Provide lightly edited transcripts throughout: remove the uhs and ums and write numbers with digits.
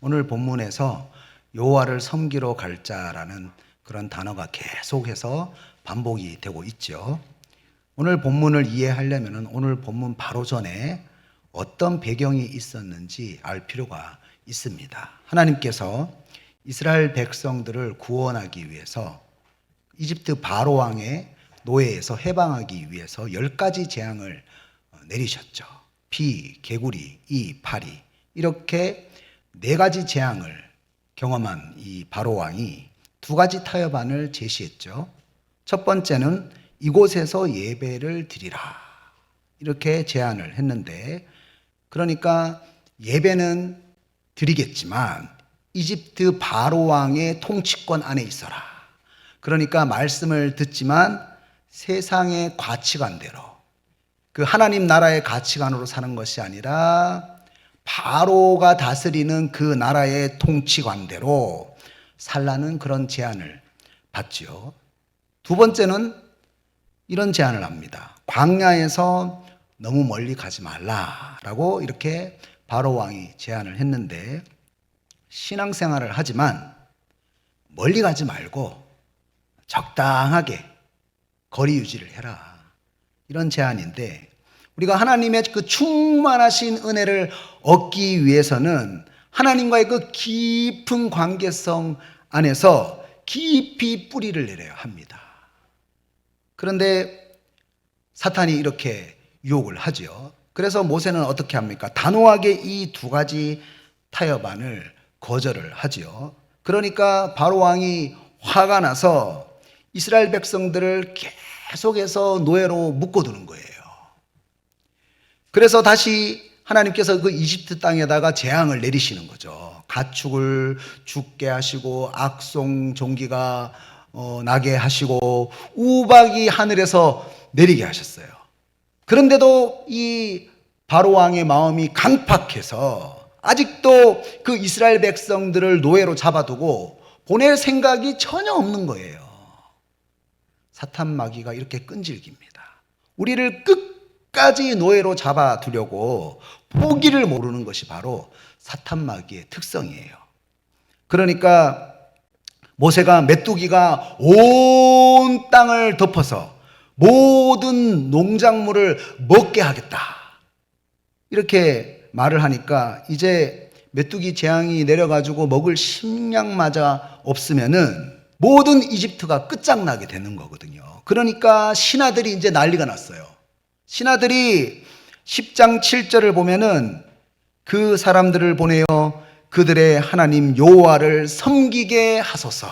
오늘 본문에서 여호와를 섬기러 갈 자라는 그런 단어가 계속해서 반복이 되고 있죠. 오늘 본문을 이해하려면 오늘 본문 바로 전에 어떤 배경이 있었는지 알 필요가 있습니다. 하나님께서 이스라엘 백성들을 구원하기 위해서 이집트 바로 왕의 노예에서 해방하기 위해서 10가지 재앙을 내리셨죠. 비, 개구리, 이, 파리 이렇게 4가지 재앙을 경험한 이 바로 왕이 2가지 타협안을 제시했죠. 첫 번째는 이곳에서 예배를 드리라 이렇게 제안을 했는데, 그러니까 예배는 드리겠지만 이집트 바로 왕의 통치권 안에 있어라. 그러니까 말씀을 듣지만 세상의 가치관대로, 그 하나님 나라의 가치관으로 사는 것이 아니라 바로가 다스리는 그 나라의 통치관대로 살라는 그런 제안을 받지요. 두 번째는 이런 제안을 합니다. 광야에서 너무 멀리 가지 말라라고 이렇게 바로 왕이 제안을 했는데, 신앙생활을 하지만 멀리 가지 말고 적당하게 거리 유지를 해라, 이런 제안인데, 우리가 하나님의 그 충만하신 은혜를 얻기 위해서는 하나님과의 그 깊은 관계성 안에서 깊이 뿌리를 내려야 합니다. 그런데 사탄이 이렇게 유혹을 하죠. 그래서 모세는 어떻게 합니까? 단호하게 이 2가지 타협안을 거절을 하지요. 그러니까 바로 왕이 화가 나서 이스라엘 백성들을 계속해서 노예로 묶어두는 거예요. 그래서 다시 하나님께서 그 이집트 땅에다가 재앙을 내리시는 거죠. 가축을 죽게 하시고 악송 종기가 나게 하시고 우박이 하늘에서 내리게 하셨어요. 그런데도 이 바로 왕의 마음이 강팍해서 아직도 그 이스라엘 백성들을 노예로 잡아두고 보낼 생각이 전혀 없는 거예요. 사탄 마귀가 이렇게 끈질깁니다. 우리를 끝까지 노예로 잡아두려고 포기를 모르는 것이 바로 사탄 마귀의 특성이에요. 그러니까 모세가 메뚜기가 온 땅을 덮어서 모든 농작물을 먹게 하겠다 이렇게 말을 하니까, 이제 메뚜기 재앙이 내려가지고 먹을 식량마저 없으면은 모든 이집트가 끝장나게 되는 거거든요. 그러니까 신하들이 이제 난리가 났어요. 신하들이 10장 7절을 보면은 그 사람들을 보내어 그들의 하나님 여호와를 섬기게 하소서.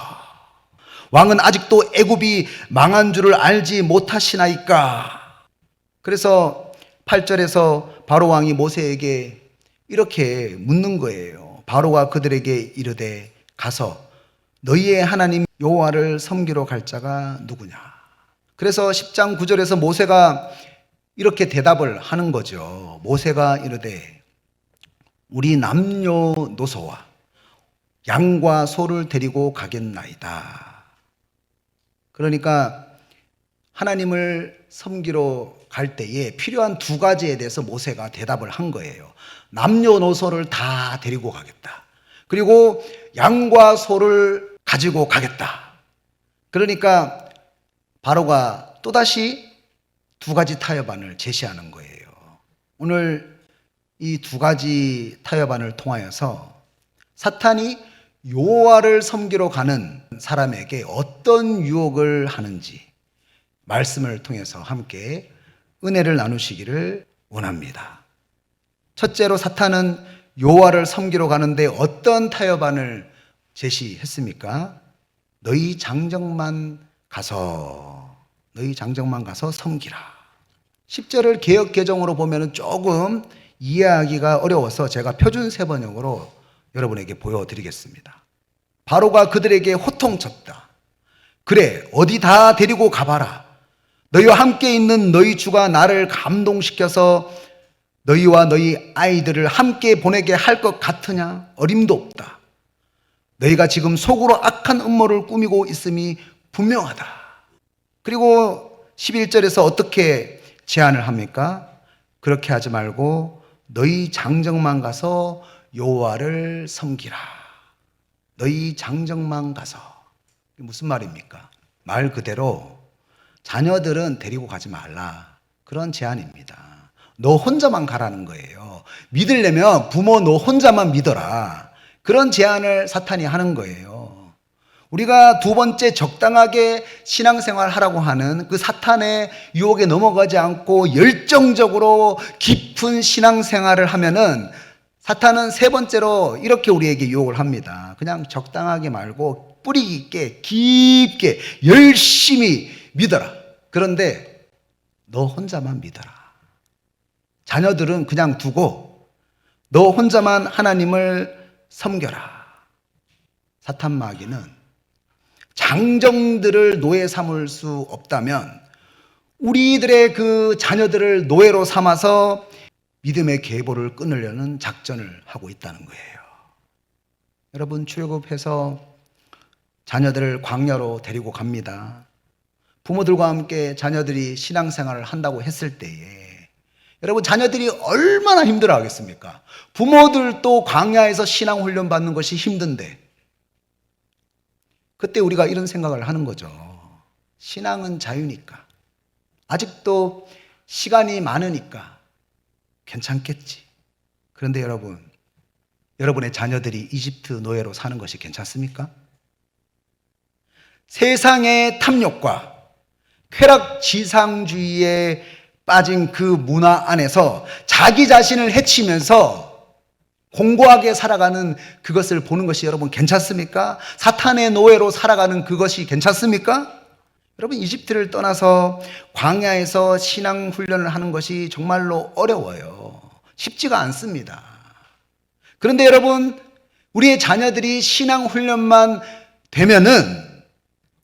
왕은 아직도 애굽이 망한 줄을 알지 못하시나이까. 그래서 8절에서 바로 왕이 모세에게 이렇게 묻는 거예요. 바로가 그들에게 이르되 가서 너희의 하나님 여호와를 섬기러 갈 자가 누구냐. 그래서 10장 9절에서 모세가 이렇게 대답을 하는 거죠. 모세가 이르되 우리 남녀노소와 양과 소를 데리고 가겠나이다. 그러니까 하나님을 섬기러 갈 때에 필요한 2가지에 대해서 모세가 대답을 한 거예요. 남녀노소를 다 데리고 가겠다. 그리고 양과 소를 가지고 가겠다. 그러니까 바로가 또다시 2가지 타협안을 제시하는 거예요. 오늘 이 2가지 타협안을 통하여서 사탄이 여호와를 섬기러 가는 사람에게 어떤 유혹을 하는지 말씀을 통해서 함께 은혜를 나누시기를 원합니다. 첫째로 사탄은 여호와를 섬기러 가는데 어떤 타협안을 제시했습니까? 너희 장정만 가서 섬기라. 10절을 개역 개정으로 보면 조금 이해하기가 어려워서 제가 표준 세번역으로 여러분에게 보여드리겠습니다. 바로가 그들에게 호통쳤다. 그래, 어디 다 데리고 가봐라. 너희와 함께 있는 너희 주가 나를 감동시켜서 너희와 너희 아이들을 함께 보내게 할 것 같으냐? 어림도 없다. 너희가 지금 속으로 악한 음모를 꾸미고 있음이 분명하다. 그리고 11절에서 어떻게 제안을 합니까? 그렇게 하지 말고 너희 장정만 가서 여호와를 섬기라. 너희 장정만 가서. 무슨 말입니까? 말 그대로 자녀들은 데리고 가지 말라. 그런 제안입니다. 너 혼자만 가라는 거예요. 믿으려면 부모 너 혼자만 믿어라. 그런 제안을 사탄이 하는 거예요. 우리가 두 번째 적당하게 신앙생활 하라고 하는 그 사탄의 유혹에 넘어가지 않고 열정적으로 깊은 신앙생활을 하면은 사탄은 세 번째로 이렇게 우리에게 유혹을 합니다. 그냥 적당하게 말고 뿌리 깊게 깊게 열심히 믿어라. 그런데 너 혼자만 믿어라. 자녀들은 그냥 두고 너 혼자만 하나님을 섬겨라. 사탄 마귀는 장정들을 노예 삼을 수 없다면 우리들의 그 자녀들을 노예로 삼아서 믿음의 계보를 끊으려는 작전을 하고 있다는 거예요. 여러분, 출애굽해서 자녀들을 광야로 데리고 갑니다. 부모들과 함께 자녀들이 신앙생활을 한다고 했을 때에 여러분, 자녀들이 얼마나 힘들어 하겠습니까? 부모들도 광야에서 신앙훈련 받는 것이 힘든데 그때 우리가 이런 생각을 하는 거죠. 신앙은 자유니까, 아직도 시간이 많으니까 괜찮겠지. 그런데 여러분, 여러분의 자녀들이 이집트 노예로 사는 것이 괜찮습니까? 세상의 탐욕과 쾌락지상주의에 빠진 그 문화 안에서 자기 자신을 해치면서 공고하게 살아가는 그것을 보는 것이 여러분 괜찮습니까? 사탄의 노예로 살아가는 그것이 괜찮습니까? 여러분, 이집트를 떠나서 광야에서 신앙 훈련을 하는 것이 정말로 어려워요. 쉽지가 않습니다. 그런데 여러분, 우리의 자녀들이 신앙 훈련만 되면은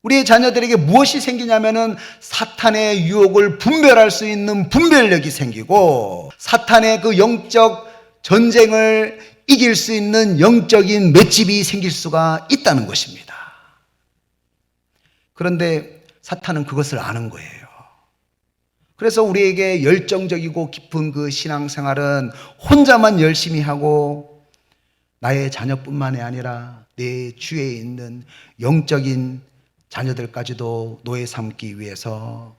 우리의 자녀들에게 무엇이 생기냐면은 사탄의 유혹을 분별할 수 있는 분별력이 생기고 사탄의 그 영적 전쟁을 이길 수 있는 영적인 맷집이 생길 수가 있다는 것입니다. 그런데 사탄은 그것을 아는 거예요. 그래서 우리에게 열정적이고 깊은 그 신앙생활은 혼자만 열심히 하고 나의 자녀뿐만이 아니라 내 주위에 있는 영적인 자녀들까지도 노예 삼기 위해서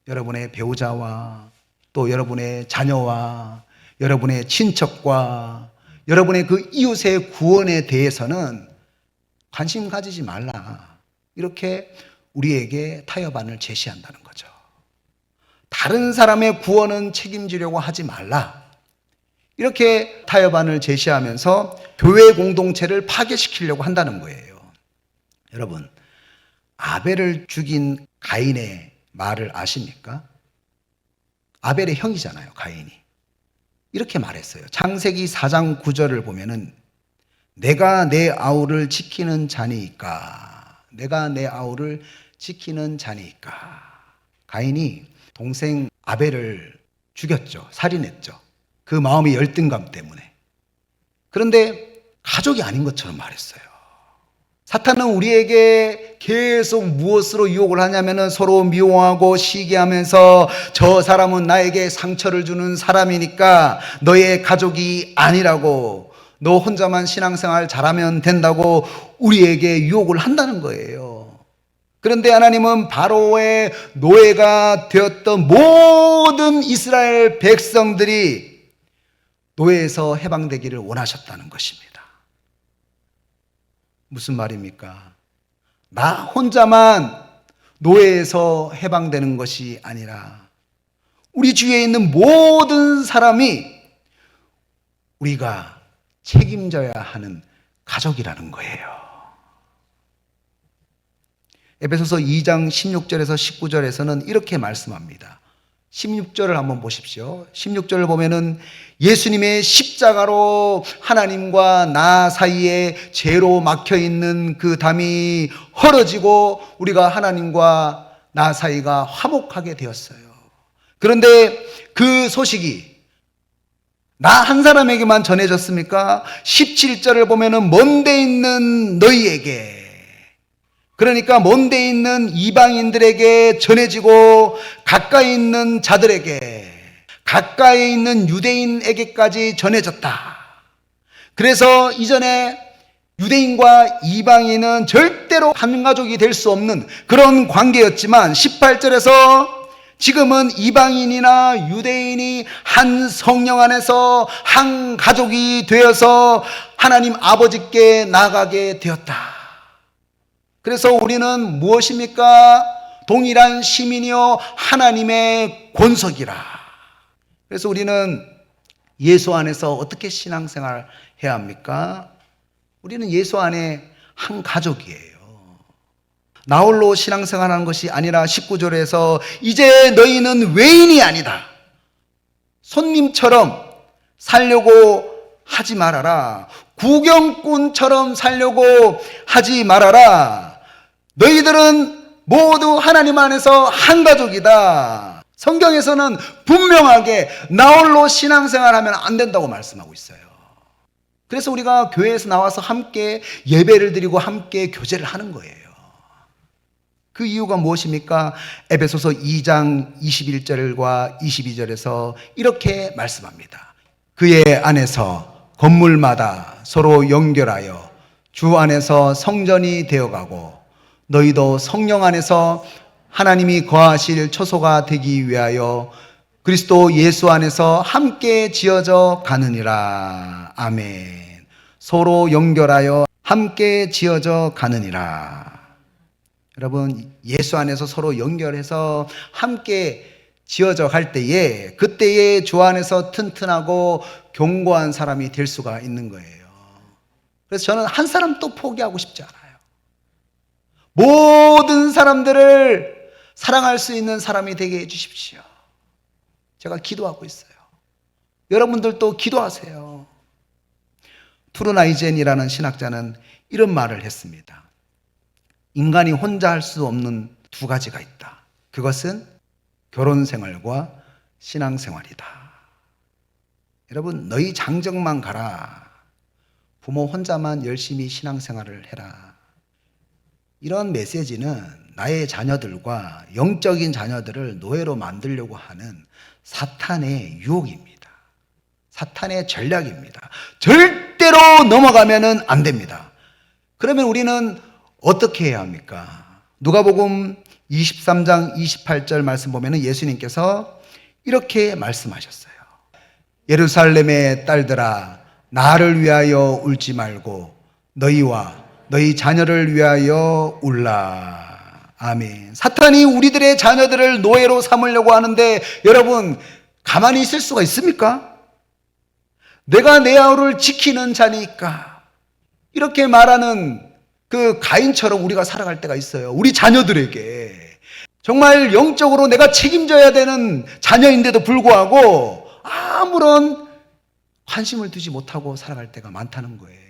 여러분의 배우자와 또 여러분의 자녀와 여러분의 친척과 여러분의 그 이웃의 구원에 대해서는 관심 가지지 말라. 이렇게 우리에게 타협안을 제시한다는 거죠. 다른 사람의 구원은 책임지려고 하지 말라. 이렇게 타협안을 제시하면서 교회 공동체를 파괴시키려고 한다는 거예요. 여러분, 아벨을 죽인 가인의 말을 아십니까? 아벨의 형이잖아요, 가인이. 이렇게 말했어요. 창세기 4장 9절을 보면은 내가 내 아우를 지키는 자니까. 내가 내 아우를 지키는 자니까. 가인이 동생 아벨을 죽였죠. 살인했죠. 그 마음의 열등감 때문에. 그런데 가족이 아닌 것처럼 말했어요. 사탄은 우리에게 계속 무엇으로 유혹을 하냐면은 서로 미워하고 시기하면서 저 사람은 나에게 상처를 주는 사람이니까 너의 가족이 아니라고, 너 혼자만 신앙생활 잘하면 된다고 우리에게 유혹을 한다는 거예요. 그런데 하나님은 바로의 노예가 되었던 모든 이스라엘 백성들이 노예에서 해방되기를 원하셨다는 것입니다. 무슨 말입니까? 나 혼자만 노예에서 해방되는 것이 아니라 우리 주위에 있는 모든 사람이 우리가 책임져야 하는 가족이라는 거예요. 에베소서 2장 16절에서 19절에서는 이렇게 말씀합니다. 16절을 한번 보십시오. 16절을 보면은 예수님의 십자가로 하나님과 나 사이에 죄로 막혀 있는 그 담이 헐어지고 우리가 하나님과 나 사이가 화목하게 되었어요. 그런데 그 소식이 나 한 사람에게만 전해졌습니까? 17절을 보면은 먼데 있는 너희에게, 그러니까 먼데 있는 이방인들에게 전해지고 가까이 있는 자들에게, 가까이 있는 유대인에게까지 전해졌다. 그래서 이전에 유대인과 이방인은 절대로 한 가족이 될 수 없는 그런 관계였지만 18절에서 지금은 이방인이나 유대인이 한 성령 안에서 한 가족이 되어서 하나님 아버지께 나가게 되었다. 그래서 우리는 무엇입니까? 동일한 시민이요 하나님의 권속이라. 그래서 우리는 예수 안에서 어떻게 신앙생활 해야 합니까? 우리는 예수 안에 한 가족이에요. 나 홀로 신앙생활하는 것이 아니라 19절에서 이제 너희는 외인이 아니다. 손님처럼 살려고 하지 말아라. 구경꾼처럼 살려고 하지 말아라. 너희들은 모두 하나님 안에서 한 가족이다. 성경에서는 분명하게 나 홀로 신앙생활하면 안 된다고 말씀하고 있어요. 그래서 우리가 교회에서 나와서 함께 예배를 드리고 함께 교제를 하는 거예요. 그 이유가 무엇입니까? 에베소서 2장 21절과 22절에서 이렇게 말씀합니다. 그의 안에서 건물마다 서로 연결하여 주 안에서 성전이 되어가고 너희도 성령 안에서 하나님이 거하실 처소가 되기 위하여 그리스도 예수 안에서 함께 지어져 가느니라. 아멘. 서로 연결하여 함께 지어져 가느니라. 여러분, 예수 안에서 서로 연결해서 함께 지어져 갈 때에 그때에 주 안에서 튼튼하고 견고한 사람이 될 수가 있는 거예요. 그래서 저는 한 사람도 포기하고 싶지 않아요. 모든 사람들을 사랑할 수 있는 사람이 되게 해주십시오. 제가 기도하고 있어요. 여러분들도 기도하세요. 투르나이젠이라는 신학자는 이런 말을 했습니다. 인간이 혼자 할 수 없는 두 가지가 있다. 그것은 결혼 생활과 신앙 생활이다. 여러분, 너희 장정만 가라. 부모 혼자만 열심히 신앙 생활을 해라. 이런 메시지는 나의 자녀들과 영적인 자녀들을 노예로 만들려고 하는 사탄의 유혹입니다. 사탄의 전략입니다. 절대로 넘어가면 안 됩니다. 그러면 우리는 어떻게 해야 합니까? 누가복음 23장 28절 말씀 보면 예수님께서 이렇게 말씀하셨어요. 예루살렘의 딸들아, 나를 위하여 울지 말고 너희와 너희 자녀를 위하여 울라. 아멘. 사탄이 우리들의 자녀들을 노예로 삼으려고 하는데 여러분, 가만히 있을 수가 있습니까? 내가 내 아우를 지키는 자니까. 이렇게 말하는 그 가인처럼 우리가 살아갈 때가 있어요. 우리 자녀들에게 정말 영적으로 내가 책임져야 되는 자녀인데도 불구하고 아무런 관심을 두지 못하고 살아갈 때가 많다는 거예요.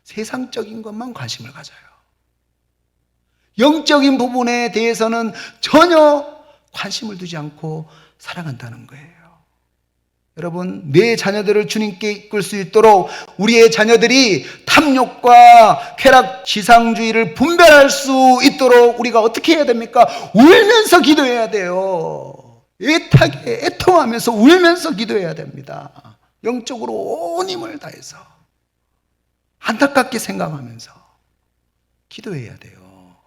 세상적인 것만 관심을 가져요. 영적인 부분에 대해서는 전혀 관심을 두지 않고 살아간다는 거예요. 여러분, 내 자녀들을 주님께 이끌 수 있도록 우리의 자녀들이 탐욕과 쾌락 지상주의를 분별할 수 있도록 우리가 어떻게 해야 됩니까? 울면서 기도해야 돼요. 애타게 애통하면서 울면서 기도해야 됩니다. 영적으로 온 힘을 다해서 안타깝게 생각하면서 기도해야 돼요.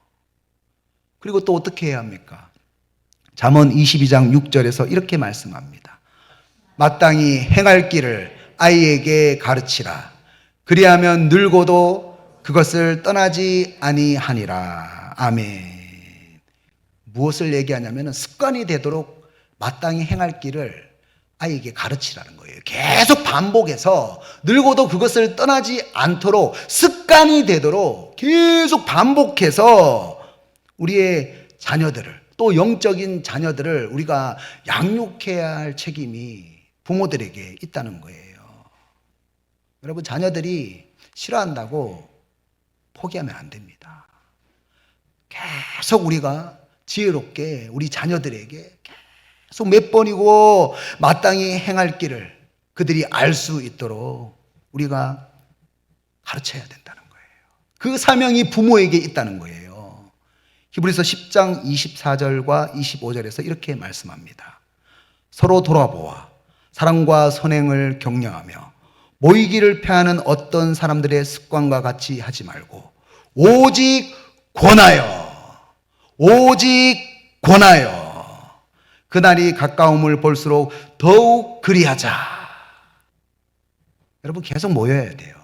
그리고 또 어떻게 해야 합니까? 잠언 22장 6절에서 이렇게 말씀합니다. 마땅히 행할 길을 아이에게 가르치라. 그리하면 늙어도 그것을 떠나지 아니하니라. 아멘. 무엇을 얘기하냐면 습관이 되도록 마땅히 행할 길을 아이에게 가르치라는 거예요. 계속 반복해서 늙어도 그것을 떠나지 않도록 습관이 되도록 계속 반복해서 우리의 자녀들을, 또 영적인 자녀들을 우리가 양육해야 할 책임이 부모들에게 있다는 거예요. 여러분, 자녀들이 싫어한다고 포기하면 안 됩니다. 계속 우리가 지혜롭게 우리 자녀들에게 계속 몇 번이고 마땅히 행할 길을 그들이 알 수 있도록 우리가 가르쳐야 된다는 거예요. 그 사명이 부모에게 있다는 거예요. 히브리서 10장 24절과 25절에서 이렇게 말씀합니다. 서로 돌아보아 사랑과 선행을 격려하며 모이기를 패하는 어떤 사람들의 습관과 같이 하지 말고 오직 오직 권하여 그날이 가까움을 볼수록 더욱 그리하자. 여러분 계속 모여야 돼요.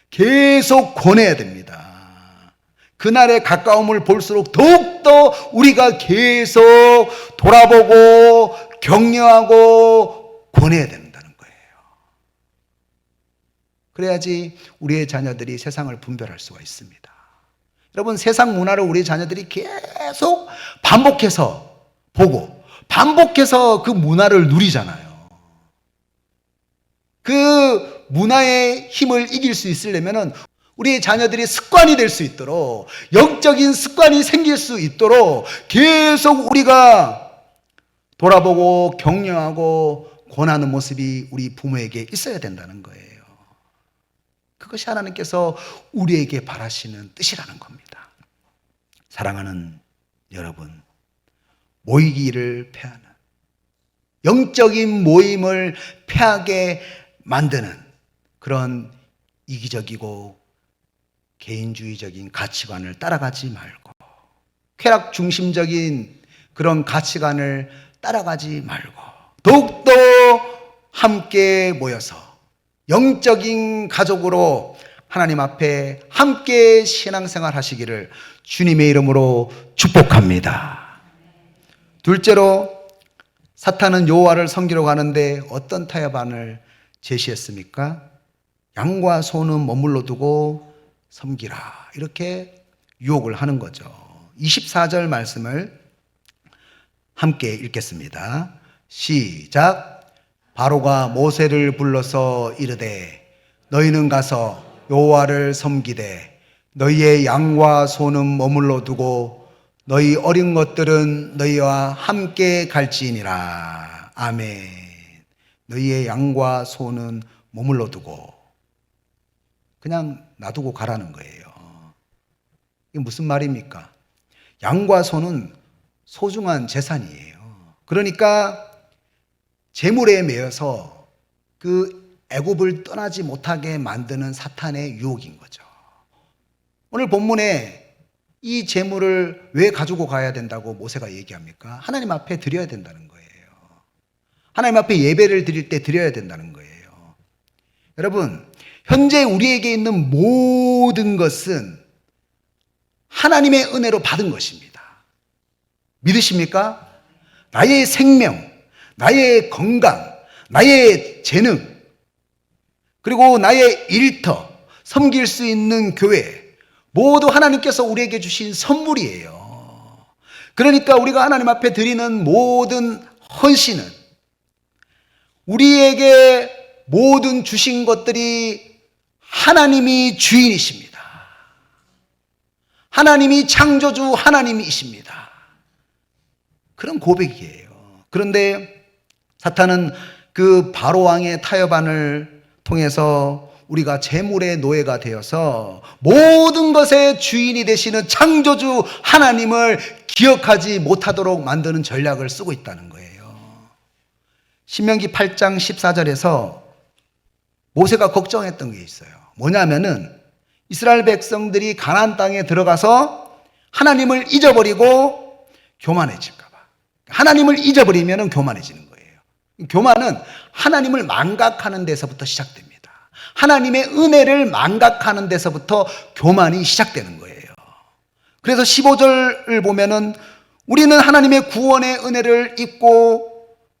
계속 권해야 됩니다. 그날의 가까움을 볼수록 더욱더 우리가 계속 돌아보고 격려하고 권해야 된다는 거예요. 그래야지 우리의 자녀들이 세상을 분별할 수가 있습니다. 여러분 세상 문화를 우리 자녀들이 계속 반복해서 보고 반복해서 그 문화를 누리잖아요. 그 문화의 힘을 이길 수 있으려면 우리 자녀들이 습관이 될 수 있도록 영적인 습관이 생길 수 있도록 계속 우리가 돌아보고 격려하고 권하는 모습이 우리 부모에게 있어야 된다는 거예요. 그것이 하나님께서 우리에게 바라시는 뜻이라는 겁니다. 사랑하는 여러분, 모이기를 패하는 영적인 모임을 패하게 만드는 그런 이기적이고 개인주의적인 가치관을 따라가지 말고 쾌락 중심적인 그런 가치관을 따라가지 말고 더욱더 함께 모여서 영적인 가족으로 하나님 앞에 함께 신앙생활 하시기를 주님의 이름으로 축복합니다. 둘째로 사탄은 여호와를 섬기러 가는데 어떤 타협안을 제시했습니까? 양과 소는 머물러 두고 섬기라, 이렇게 유혹을 하는 거죠. 24절 말씀을 함께 읽겠습니다. 시작. 바로가 모세를 불러서 이르되 너희는 가서 여호와를 섬기되 너희의 양과 소는 머물러 두고 너희 어린 것들은 너희와 함께 갈지니라. 아멘. 너희의 양과 소는 머물러 두고 그냥 놔두고 가라는 거예요. 이게 무슨 말입니까? 양과 소는 소중한 재산이에요. 그러니까 재물에 매여서 그 애굽을 떠나지 못하게 만드는 사탄의 유혹인 거죠. 오늘 본문에 이 재물을 왜 가지고 가야 된다고 모세가 얘기합니까? 하나님 앞에 드려야 된다는 거예요. 하나님 앞에 예배를 드릴 때 드려야 된다는 거예요. 여러분, 현재 우리에게 있는 모든 것은 하나님의 은혜로 받은 것입니다. 믿으십니까? 나의 생명, 나의 건강, 나의 재능, 그리고 나의 일터, 섬길 수 있는 교회, 모두 하나님께서 우리에게 주신 선물이에요. 그러니까 우리가 하나님 앞에 드리는 모든 헌신은 우리에게 모든 주신 것들이 하나님이 주인이십니다. 하나님이 창조주 하나님이십니다. 그런 고백이에요. 그런데 사탄은 그 바로왕의 타협안을 통해서 우리가 재물의 노예가 되어서 모든 것의 주인이 되시는 창조주 하나님을 기억하지 못하도록 만드는 전략을 쓰고 있다는 거예요. 신명기 8장 14절에서 모세가 걱정했던 게 있어요. 뭐냐면은 이스라엘 백성들이 가나안 땅에 들어가서 하나님을 잊어버리고 교만해질까 봐. 하나님을 잊어버리면 교만해지는 거예요. 교만은 하나님을 망각하는 데서부터 시작됩니다. 하나님의 은혜를 망각하는 데서부터 교만이 시작되는 거예요. 그래서 15절을 보면은 우리는 하나님의 구원의 은혜를 입고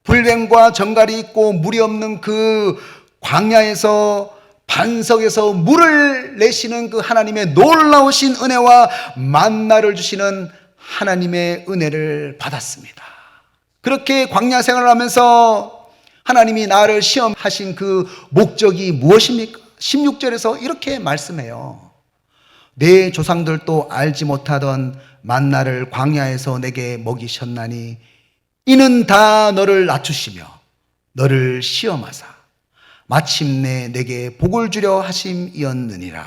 불뱀과 정갈이 있고 물이 없는 그 광야에서 반석에서 물을 내시는 그 하나님의 놀라우신 은혜와 만나를 주시는 하나님의 은혜를 받았습니다. 그렇게 광야 생활을 하면서 하나님이 나를 시험하신 그 목적이 무엇입니까? 16절에서 이렇게 말씀해요. 내 조상들도 알지 못하던 만나를 광야에서 내게 먹이셨나니 이는 다 너를 낮추시며 너를 시험하사 마침내 내게 복을 주려 하심이었느니라.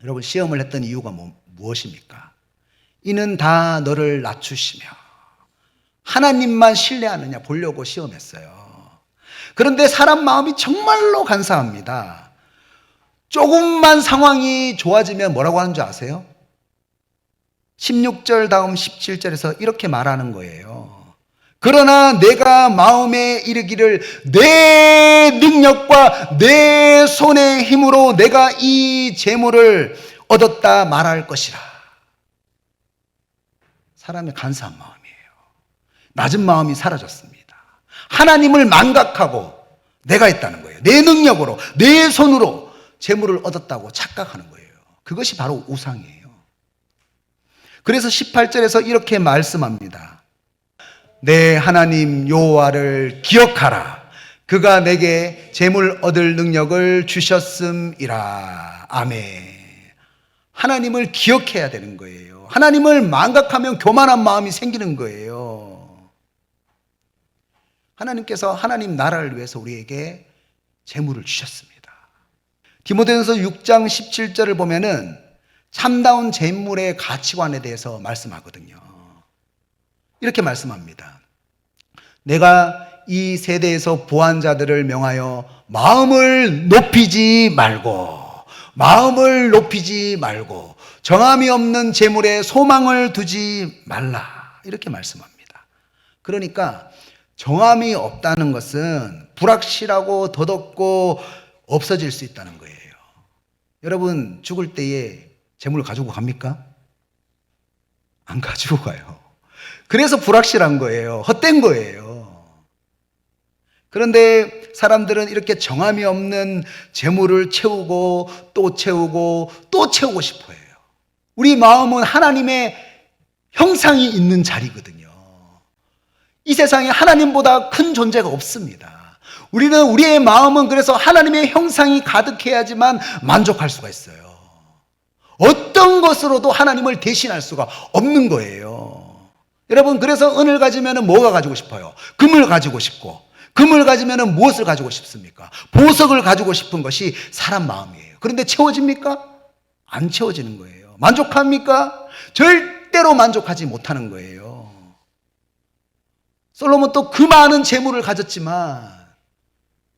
여러분, 시험을 했던 이유가 무엇입니까? 이는 다 너를 낮추시며 하나님만 신뢰하느냐 보려고 시험했어요. 그런데 사람 마음이 정말로 간사합니다. 조금만 상황이 좋아지면 뭐라고 하는 줄 아세요? 16절 다음 17절에서 이렇게 말하는 거예요. 그러나 내가 마음에 이르기를 내 능력과 내 손의 힘으로 내가 이 재물을 얻었다 말할 것이라. 사람의 간사한 마음이에요. 낮은 마음이 사라졌습니다. 하나님을 망각하고 내가 했다는 거예요. 내 능력으로, 내 손으로 재물을 얻었다고 착각하는 거예요. 그것이 바로 우상이에요. 그래서 18절에서 이렇게 말씀합니다. 내 하나님 여호와를 기억하라. 그가 내게 재물 얻을 능력을 주셨음이라. 아멘. 하나님을 기억해야 되는 거예요. 하나님을 망각하면 교만한 마음이 생기는 거예요. 하나님께서 하나님 나라를 위해서 우리에게 재물을 주셨습니다. 디모데전서 6장 17절을 보면은 참다운 재물의 가치관에 대해서 말씀하거든요. 이렇게 말씀합니다. 내가 이 세대에서 부한 자들을 명하여 마음을 높이지 말고 정함이 없는 재물에 소망을 두지 말라. 이렇게 말씀합니다. 그러니까 정함이 없다는 것은 불확실하고 덧없고 없어질 수 있다는 거예요. 여러분 죽을 때에 재물을 가지고 갑니까? 안 가지고 가요. 그래서 불확실한 거예요. 헛된 거예요. 그런데 사람들은 이렇게 정함이 없는 재물을 채우고 또 채우고 또 채우고 싶어 해요. 우리 마음은 하나님의 형상이 있는 자리거든요. 이 세상에 하나님보다 큰 존재가 없습니다. 우리는 우리의 마음은 그래서 하나님의 형상이 가득해야지만 만족할 수가 있어요. 어떤 것으로도 하나님을 대신할 수가 없는 거예요. 여러분, 그래서 은을 가지면 뭐가 가지고 싶어요? 금을 가지고 싶고, 금을 가지면 무엇을 가지고 싶습니까? 보석을 가지고 싶은 것이 사람 마음이에요. 그런데 채워집니까? 안 채워지는 거예요. 만족합니까? 절대로 만족하지 못하는 거예요. 솔로몬 또 그 많은 재물을 가졌지만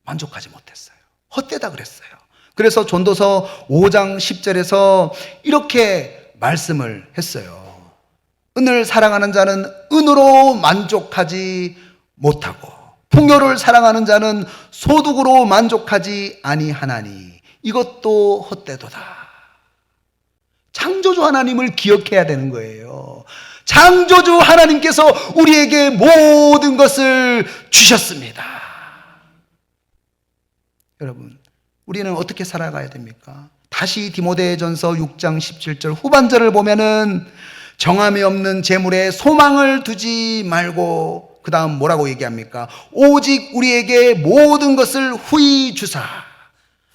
만족하지 못했어요. 헛되다 그랬어요. 그래서 전도서 5장 10절에서 이렇게 말씀을 했어요. 은을 사랑하는 자는 은으로 만족하지 못하고 풍요를 사랑하는 자는 소득으로 만족하지 아니하나니 이것도 헛되도다. 창조주 하나님을 기억해야 되는 거예요. 창조주 하나님께서 우리에게 모든 것을 주셨습니다. 여러분, 우리는 어떻게 살아가야 됩니까? 다시 디모데전서 6장 17절 후반절을 보면은 정함이 없는 재물에 소망을 두지 말고 그 다음 뭐라고 얘기합니까? 오직 우리에게 모든 것을 후히 주사.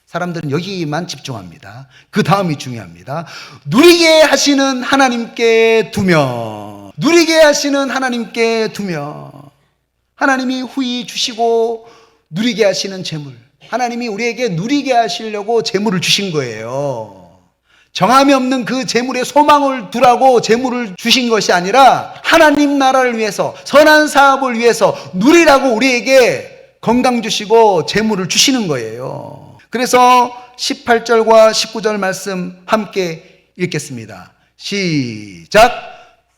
사람들은 여기만 집중합니다. 그 다음이 중요합니다. 누리게 하시는 하나님께 두며, 누리게 하시는 하나님께 두며, 하나님이 후히 주시고 누리게 하시는 재물, 하나님이 우리에게 누리게 하시려고 재물을 주신 거예요. 정함이 없는 그 재물에 소망을 두라고 재물을 주신 것이 아니라 하나님 나라를 위해서, 선한 사업을 위해서 누리라고 우리에게 건강 주시고 재물을 주시는 거예요. 그래서 18절과 19절 말씀 함께 읽겠습니다. 시작.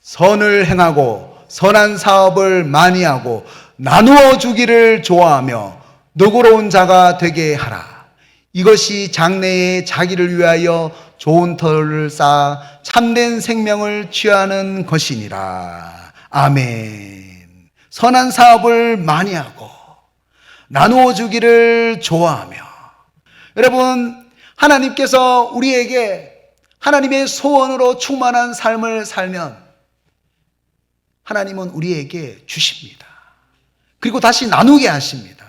선을 행하고 선한 사업을 많이 하고 나누어 주기를 좋아하며 너그러운 자가 되게 하라. 이것이 장래에 자기를 위하여 좋은 터를 쌓아 참된 생명을 취하는 것이니라. 아멘. 선한 사업을 많이 하고 나누어 주기를 좋아하며. 여러분, 하나님께서 우리에게 하나님의 소원으로 충만한 삶을 살면 하나님은 우리에게 주십니다. 그리고 다시 나누게 하십니다.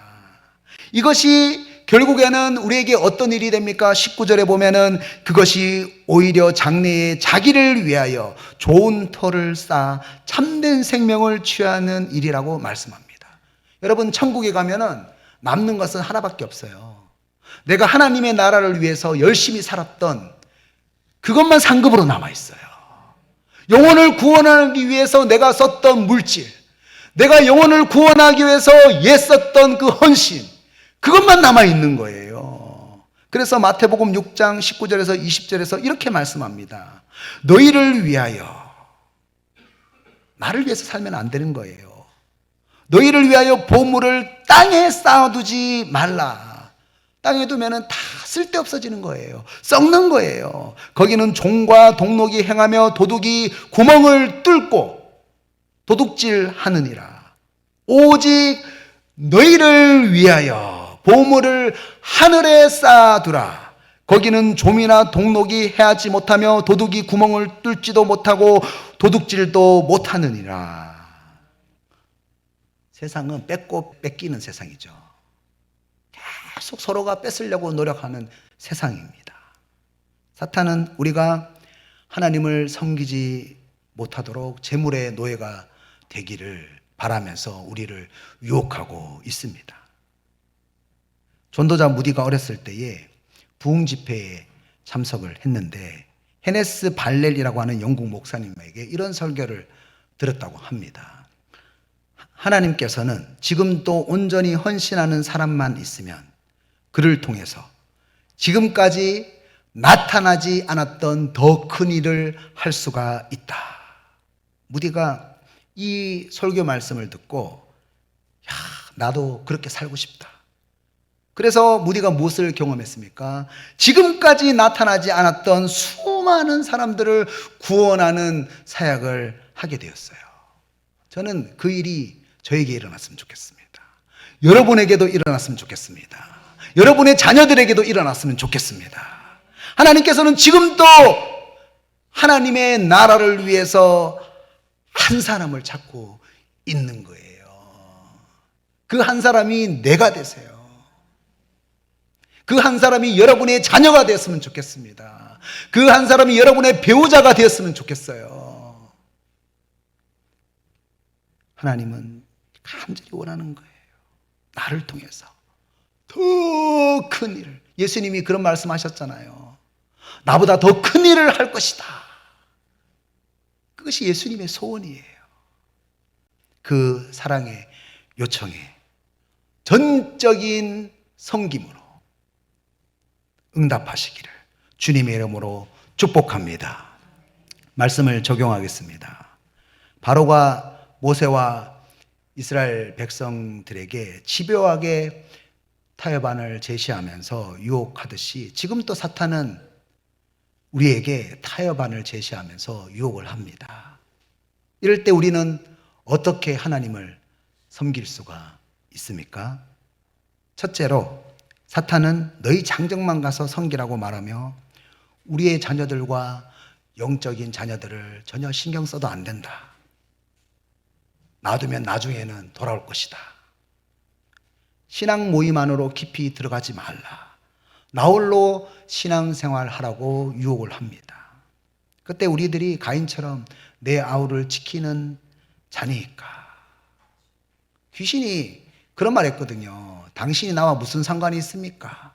이것이 결국에는 우리에게 어떤 일이 됩니까? 19절에 보면은 그것이 오히려 장래에 자기를 위하여 좋은 터를 쌓아 참된 생명을 취하는 일이라고 말씀합니다. 여러분, 천국에 가면은 남는 것은 하나밖에 없어요. 내가 하나님의 나라를 위해서 열심히 살았던 그것만 상급으로 남아있어요. 영혼을 구원하기 위해서 내가 썼던 물질, 내가 영혼을 구원하기 위해서 애썼던 그 헌신, 그것만 남아 있는 거예요. 그래서 마태복음 6장 19절에서 20절에서 이렇게 말씀합니다. 너희를 위하여, 나를 위해서 살면 안 되는 거예요. 너희를 위하여 보물을 땅에 쌓아두지 말라. 땅에 두면은 다 쓸데없어지는 거예요. 썩는 거예요. 거기는 종과 동록이 행하며 도둑이 구멍을 뚫고 도둑질 하느니라. 오직 너희를 위하여 보물을 하늘에 쌓아두라. 거기는 좀이나 동록이 해하지 못하며 도둑이 구멍을 뚫지도 못하고 도둑질도 못하느니라. 세상은 뺏고 뺏기는 세상이죠. 계속 서로가 뺏으려고 노력하는 세상입니다. 사탄은 우리가 하나님을 섬기지 못하도록 재물의 노예가 되기를 바라면서 우리를 유혹하고 있습니다. 전도자 무디가 어렸을 때에 부흥 집회에 참석을 했는데 헤네스 발렐이라고 하는 영국 목사님에게 이런 설교를 들었다고 합니다. 하나님께서는 지금도 온전히 헌신하는 사람만 있으면 그를 통해서 지금까지 나타나지 않았던 더 큰 일을 할 수가 있다. 무디가 이 설교 말씀을 듣고 나도 그렇게 살고 싶다. 그래서 무디가 무엇을 경험했습니까? 지금까지 나타나지 않았던 수많은 사람들을 구원하는 사역을 하게 되었어요. 저는 그 일이 저에게 일어났으면 좋겠습니다. 여러분에게도 일어났으면 좋겠습니다. 여러분의 자녀들에게도 일어났으면 좋겠습니다. 하나님께서는 지금도 하나님의 나라를 위해서 한 사람을 찾고 있는 거예요. 그 한 사람이 내가 되세요. 그 한 사람이 여러분의 자녀가 되었으면 좋겠습니다. 그 한 사람이 여러분의 배우자가 되었으면 좋겠어요. 하나님은 간절히 원하는 거예요. 나를 통해서 더 큰 일을. 예수님이 그런 말씀하셨잖아요. 나보다 더 큰 일을 할 것이다. 그것이 예수님의 소원이에요. 그 사랑의 요청에 전적인 섬김으로 응답하시기를 주님의 이름으로 축복합니다. 말씀을 적용하겠습니다. 바로가 모세와 이스라엘 백성들에게 집요하게 타협안을 제시하면서 유혹하듯이 지금 또 사탄은 우리에게 타협안을 제시하면서 유혹을 합니다. 이럴 때 우리는 어떻게 하나님을 섬길 수가 있습니까? 첫째로 사탄은 너희 장정만 가서 섬기라고 말하며 우리의 자녀들과 영적인 자녀들을 전혀 신경 써도 안 된다. 놔두면 나중에는 돌아올 것이다. 신앙 모임 안으로 깊이 들어가지 말라. 나홀로 신앙생활 하라고 유혹을 합니다. 그때 우리들이 가인처럼 내 아우를 지키는 자니까. 귀신이 그런 말 했거든요. 당신이 나와 무슨 상관이 있습니까?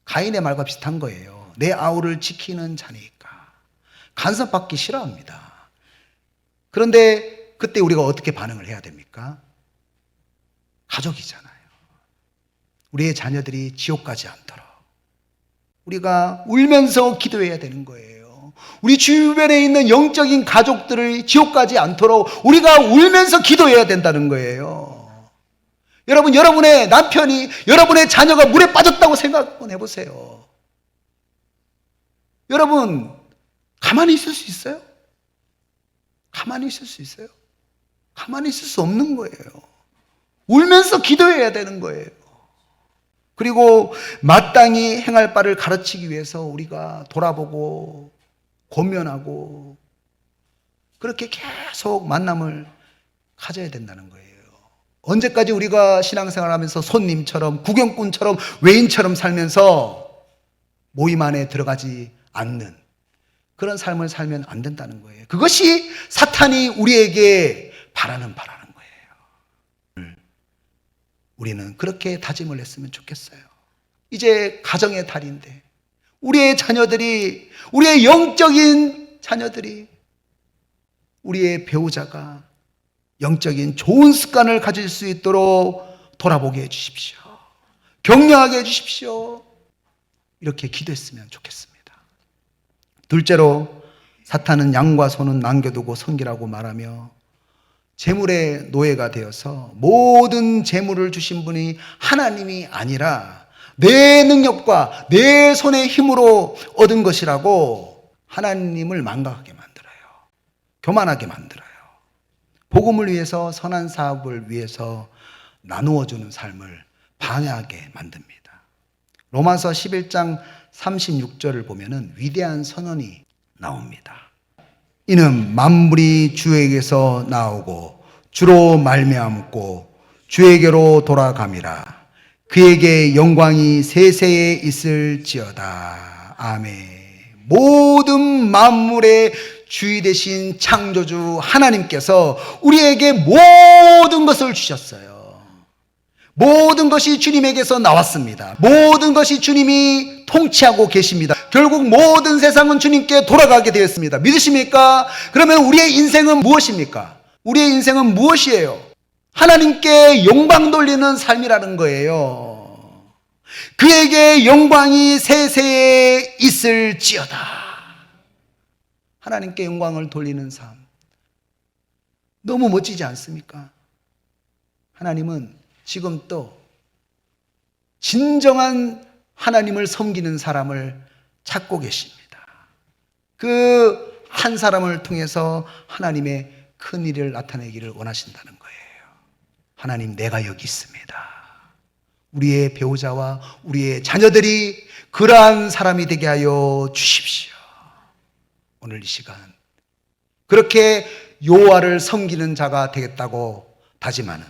가인의 말과 비슷한 거예요. 내 아우를 지키는 자니까. 간섭받기 싫어합니다. 그런데 그때 우리가 어떻게 반응을 해야 됩니까? 가족이잖아요. 우리의 자녀들이 지옥 가지 않도록 우리가 울면서 기도해야 되는 거예요. 우리 주변에 있는 영적인 가족들을 지옥 가지 않도록 우리가 울면서 기도해야 된다는 거예요. 여러분, 여러분의 남편이, 여러분의 자녀가 물에 빠졌다고 생각 한번 해보세요. 여러분, 가만히 있을 수 있어요? 가만히 있을 수 있어요? 가만히 있을 수 없는 거예요. 울면서 기도해야 되는 거예요. 그리고 마땅히 행할 바를 가르치기 위해서 우리가 돌아보고 권면하고 그렇게 계속 만남을 가져야 된다는 거예요. 언제까지 우리가 신앙생활하면서 손님처럼 구경꾼처럼 외인처럼 살면서 모임 안에 들어가지 않는 그런 삶을 살면 안 된다는 거예요. 그것이 사탄이 우리에게 바라는 거예요. 우리는 그렇게 다짐을 했으면 좋겠어요. 이제 가정의 달인데 우리의 자녀들이, 우리의 영적인 자녀들이, 우리의 배우자가 영적인 좋은 습관을 가질 수 있도록 돌아보게 해주십시오. 격려하게 해주십시오. 이렇게 기도했으면 좋겠습니다. 둘째로, 사탄은 양과 소는 남겨두고 섬기라고 말하며 재물의 노예가 되어서 모든 재물을 주신 분이 하나님이 아니라 내 능력과 내 손의 힘으로 얻은 것이라고 하나님을 망각하게 만들어요. 교만하게 만들어요. 복음을 위해서, 선한 사업을 위해서 나누어주는 삶을 방해하게 만듭니다. 로마서 11장 36절을 보면은 위대한 선언이 나옵니다. 이는 만물이 주에게서 나오고 주로 말미암고 주에게로 돌아감이라. 그에게 영광이 세세에 있을지어다. 아멘. 모든 만물의 주인 되신 창조주 하나님께서 우리에게 모든 것을 주셨어요. 모든 것이 주님에게서 나왔습니다. 모든 것이 주님이 통치하고 계십니다. 결국 모든 세상은 주님께 돌아가게 되었습니다. 믿으십니까? 그러면 우리의 인생은 무엇입니까? 우리의 인생은 무엇이에요? 하나님께 영광 돌리는 삶이라는 거예요. 그에게 영광이 세세에 있을지어다. 하나님께 영광을 돌리는 삶. 너무 멋지지 않습니까? 하나님은 지금 또 진정한 하나님을 섬기는 사람을 찾고 계십니다. 그 한 사람을 통해서 하나님의 큰 일을 나타내기를 원하신다는 거예요. 하나님, 내가 여기 있습니다. 우리의 배우자와 우리의 자녀들이 그러한 사람이 되게 하여 주십시오. 오늘 이 시간 그렇게 여호와를 섬기는 자가 되겠다고 다짐하는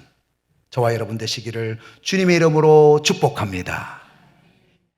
저와 여러분 되시기를 주님의 이름으로 축복합니다.